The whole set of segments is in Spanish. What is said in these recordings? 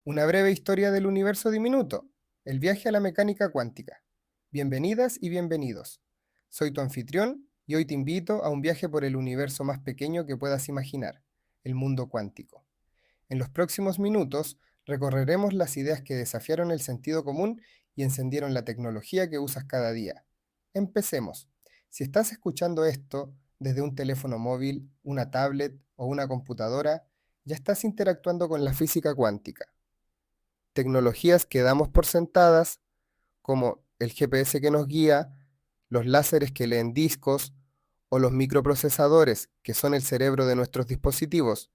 Una breve historia del universo diminuto, el viaje a la mecánica cuántica. Bienvenidas y bienvenidos. Soy tu anfitrión y hoy te invito a un viaje por el universo más pequeño que puedas imaginar, el mundo cuántico. En los próximos minutos recorreremos las ideas que desafiaron el sentido común y encendieron la tecnología que usas cada día. Empecemos. Si estás escuchando esto desde un teléfono móvil, una tablet o una computadora, ya estás interactuando con la física cuántica. Tecnologías que damos por sentadas, como el GPS que nos guía, los láseres que leen discos o los microprocesadores, que son el cerebro de nuestros dispositivos,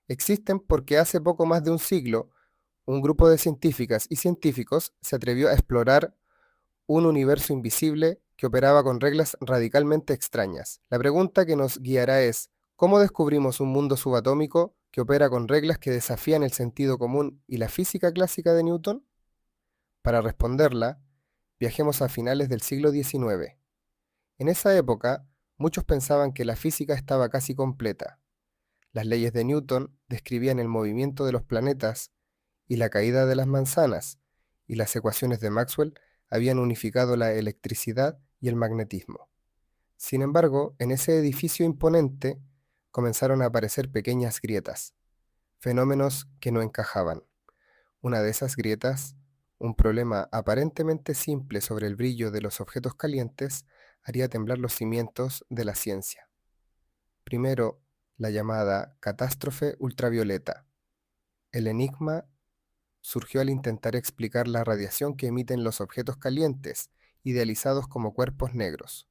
existen porque hace poco más de un siglo, un grupo de científicas y científicos se atrevió a explorar un universo invisible que operaba con reglas radicalmente extrañas. La pregunta que nos guiará es, ¿cómo descubrimos un mundo subatómico que opera con reglas que desafían el sentido común y la física clásica de Newton? Para responderla, viajemos a finales del siglo XIX. En esa época, muchos pensaban que la física estaba casi completa. Las leyes de Newton describían el movimiento de los planetas y la caída de las manzanas, y las ecuaciones de Maxwell habían unificado la electricidad y el magnetismo. Sin embargo, en ese edificio imponente comenzaron a aparecer pequeñas grietas, fenómenos que no encajaban. Una de esas grietas, un problema aparentemente simple sobre el brillo de los objetos calientes, haría temblar los cimientos de la ciencia. Primero, la llamada catástrofe ultravioleta. El enigma surgió al intentar explicar la radiación que emiten los objetos calientes, idealizados como cuerpos negros.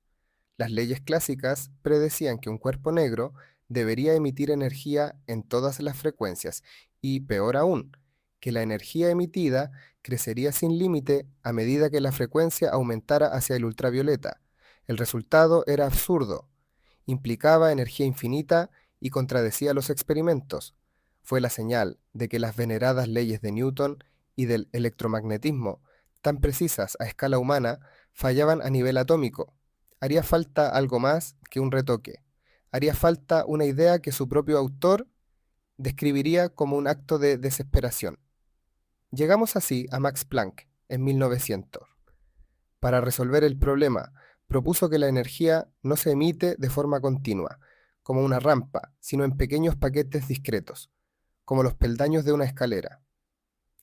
Las leyes clásicas predecían que un cuerpo negro debería emitir energía en todas las frecuencias y, peor aún, que la energía emitida crecería sin límite a medida que la frecuencia aumentara hacia el ultravioleta. El resultado era absurdo, implicaba energía infinita y contradecía los experimentos. Fue la señal de que las veneradas leyes de Newton y del electromagnetismo, tan precisas a escala humana, fallaban a nivel atómico. Haría falta algo más que un retoque. Haría falta una idea que su propio autor describiría como un acto de desesperación. Llegamos así a Max Planck en 1900. Para resolver el problema, propuso que la energía no se emite de forma continua, como una rampa, sino en pequeños paquetes discretos, como los peldaños de una escalera.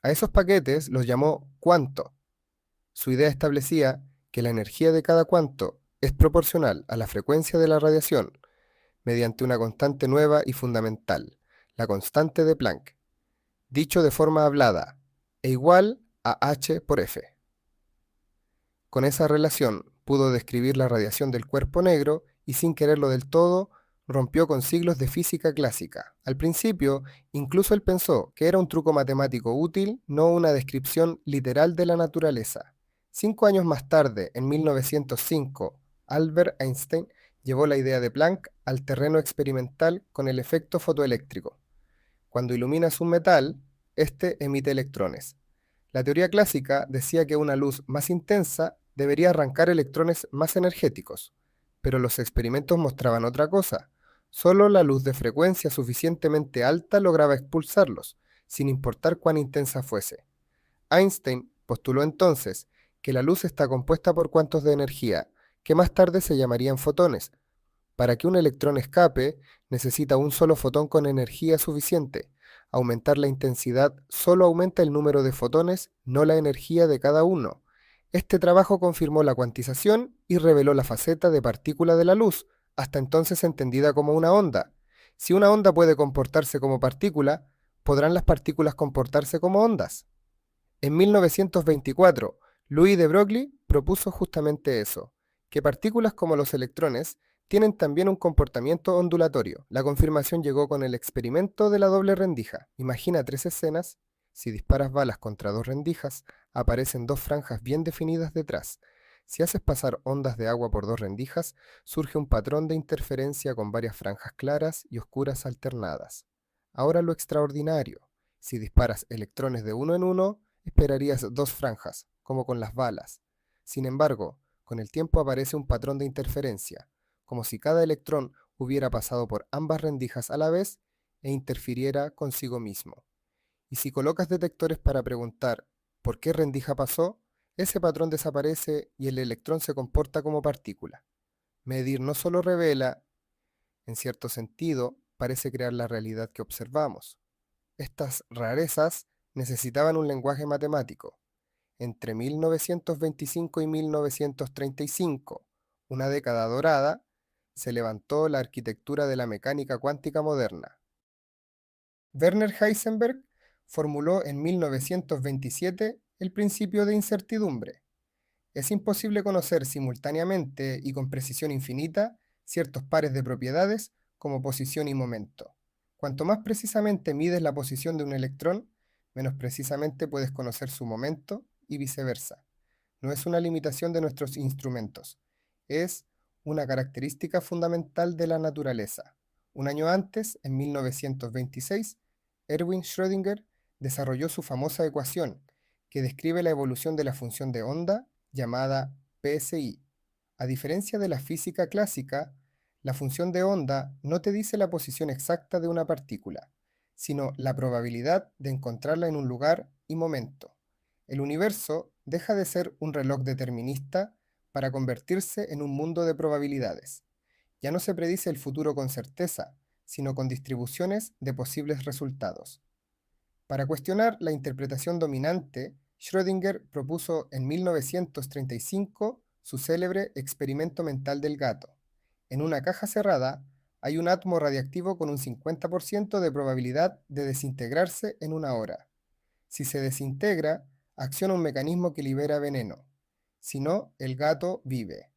A esos paquetes los llamó cuanto. Su idea establecía que la energía de cada cuanto es proporcional a la frecuencia de la radiación, mediante una constante nueva y fundamental, la constante de Planck, dicho de forma hablada, e igual a h por f. Con esa relación pudo describir la radiación del cuerpo negro y, sin quererlo del todo, rompió con siglos de física clásica. Al principio, incluso él pensó que era un truco matemático útil, no una descripción literal de la naturaleza. 5 años más tarde, en 1905, Albert Einstein llevó la idea de Planck al terreno experimental con el efecto fotoeléctrico. Cuando iluminas un metal, este emite electrones. La teoría clásica decía que una luz más intensa debería arrancar electrones más energéticos, pero los experimentos mostraban otra cosa. Solo la luz de frecuencia suficientemente alta lograba expulsarlos, sin importar cuán intensa fuese. Einstein postuló entonces que la luz está compuesta por cuantos de energía, que más tarde se llamarían fotones. Para que un electrón escape, necesita un solo fotón con energía suficiente. Aumentar la intensidad solo aumenta el número de fotones, no la energía de cada uno. Este trabajo confirmó la cuantización y reveló la faceta de partícula de la luz, hasta entonces entendida como una onda. Si una onda puede comportarse como partícula, ¿podrán las partículas comportarse como ondas? En 1924, Louis de Broglie propuso justamente eso, que partículas como los electrones tienen también un comportamiento ondulatorio. La confirmación llegó con el experimento de la doble rendija. Imagina tres escenas. Si disparas balas contra dos rendijas, aparecen dos franjas bien definidas detrás. Si haces pasar ondas de agua por dos rendijas, surge un patrón de interferencia con varias franjas claras y oscuras alternadas. Ahora lo extraordinario. Si disparas electrones de uno en uno, esperarías dos franjas, como con las balas. Sin embargo, con el tiempo aparece un patrón de interferencia, como si cada electrón hubiera pasado por ambas rendijas a la vez e interfiriera consigo mismo. Y si colocas detectores para preguntar ¿por qué rendija pasó?, ese patrón desaparece y el electrón se comporta como partícula. Medir no solo revela, en cierto sentido, parece crear la realidad que observamos. Estas rarezas necesitaban un lenguaje matemático. Entre 1925 y 1935, una década dorada, se levantó la arquitectura de la mecánica cuántica moderna. Werner Heisenberg formuló en 1927 el principio de incertidumbre. Es imposible conocer simultáneamente y con precisión infinita ciertos pares de propiedades como posición y momento. Cuanto más precisamente mides la posición de un electrón, menos precisamente puedes conocer su momento y viceversa. No es una limitación de nuestros instrumentos, es una característica fundamental de la naturaleza. Un año antes, en 1926, Erwin Schrödinger desarrolló su famosa ecuación, que describe la evolución de la función de onda llamada PSI. A diferencia de la física clásica, la función de onda no te dice la posición exacta de una partícula, sino la probabilidad de encontrarla en un lugar y momento. El universo deja de ser un reloj determinista para convertirse en un mundo de probabilidades. Ya no se predice el futuro con certeza, sino con distribuciones de posibles resultados. Para cuestionar la interpretación dominante, Schrödinger propuso en 1935 su célebre experimento mental del gato. En una caja cerrada hay un átomo radiactivo con un 50% de probabilidad de desintegrarse en una hora. Si se desintegra, acciona un mecanismo que libera veneno. Si no, el gato vive.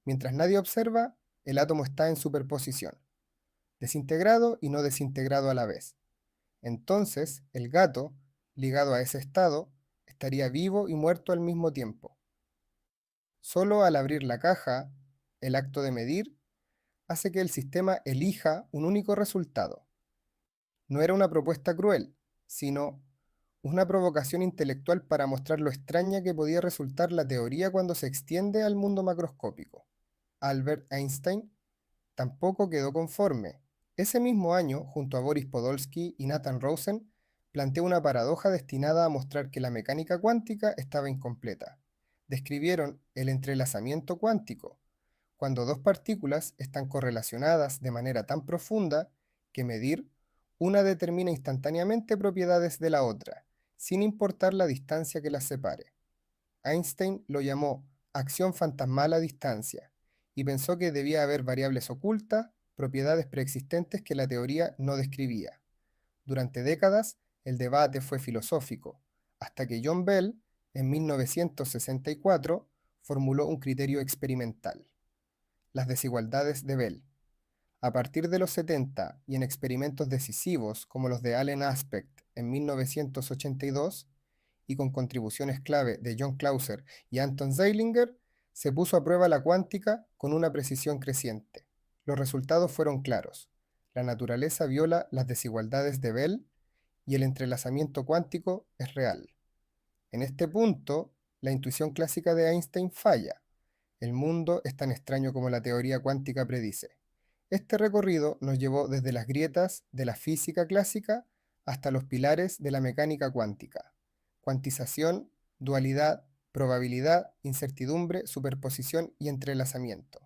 Mientras nadie observa, el átomo está en superposición, desintegrado y no desintegrado a la vez. Entonces, el gato, ligado a ese estado, estaría vivo y muerto al mismo tiempo. Solo al abrir la caja, el acto de medir hace que el sistema elija un único resultado. No era una propuesta cruel, sino una provocación intelectual para mostrar lo extraña que podía resultar la teoría cuando se extiende al mundo macroscópico. Albert Einstein tampoco quedó conforme. Ese mismo año, junto a Boris Podolsky y Nathan Rosen, planteó una paradoja destinada a mostrar que la mecánica cuántica estaba incompleta. Describieron el entrelazamiento cuántico, cuando dos partículas están correlacionadas de manera tan profunda que medir una determina instantáneamente propiedades de la otra, sin importar la distancia que las separe. Einstein lo llamó acción fantasmal a distancia y pensó que debía haber variables ocultas, propiedades preexistentes que la teoría no describía. Durante décadas, el debate fue filosófico, hasta que John Bell, en 1964, formuló un criterio experimental: las desigualdades de Bell. A partir de los 70 y en experimentos decisivos como los de Allen Aspect en 1982, y con contribuciones clave de John Clauser y Anton Zeilinger, se puso a prueba la cuántica con una precisión creciente. Los resultados fueron claros. La naturaleza viola las desigualdades de Bell y el entrelazamiento cuántico es real. En este punto, la intuición clásica de Einstein falla. El mundo es tan extraño como la teoría cuántica predice. Este recorrido nos llevó desde las grietas de la física clásica hasta los pilares de la mecánica cuántica: cuantización, dualidad, probabilidad, incertidumbre, superposición y entrelazamiento.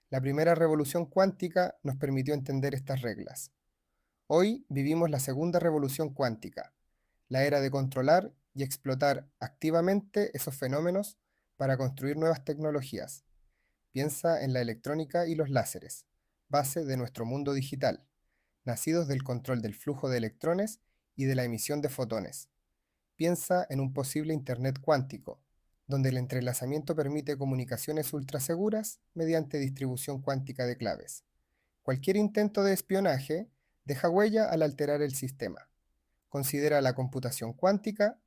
La primera revolución cuántica nos permitió entender estas reglas. Hoy vivimos la segunda revolución cuántica, la era de controlar y explotar activamente esos fenómenos para construir nuevas tecnologías. Piensa en la electrónica y los láseres, base de nuestro mundo digital, nacidos del control del flujo de electrones y de la emisión de fotones. Piensa en un posible Internet cuántico, donde el entrelazamiento permite comunicaciones ultraseguras mediante distribución cuántica de claves. Cualquier intento de espionaje deja huella al alterar el sistema. Considera la computación cuántica,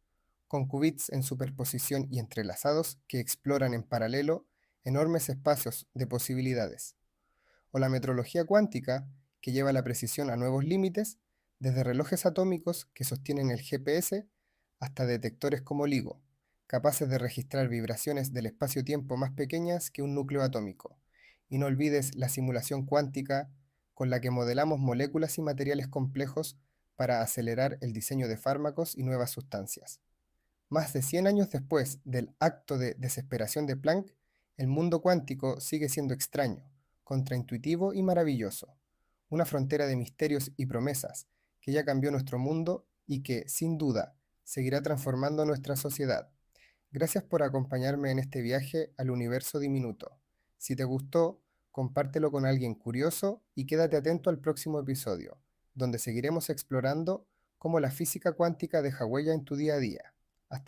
con qubits en superposición y entrelazados que exploran en paralelo enormes espacios de posibilidades. O la metrología cuántica, que lleva la precisión a nuevos límites, desde relojes atómicos que sostienen el GPS hasta detectores como LIGO, capaces de registrar vibraciones del espacio-tiempo más pequeñas que un núcleo atómico. Y no olvides la simulación cuántica con la que modelamos moléculas y materiales complejos para acelerar el diseño de fármacos y nuevas sustancias. Más de 100 años después del acto de desesperación de Planck, el mundo cuántico sigue siendo extraño, contraintuitivo y maravilloso, una frontera de misterios y promesas que ya cambió nuestro mundo y que, sin duda, seguirá transformando nuestra sociedad. Gracias por acompañarme en este viaje al universo diminuto. Si te gustó, compártelo con alguien curioso y quédate atento al próximo episodio, donde seguiremos explorando cómo la física cuántica deja huella en tu día a día.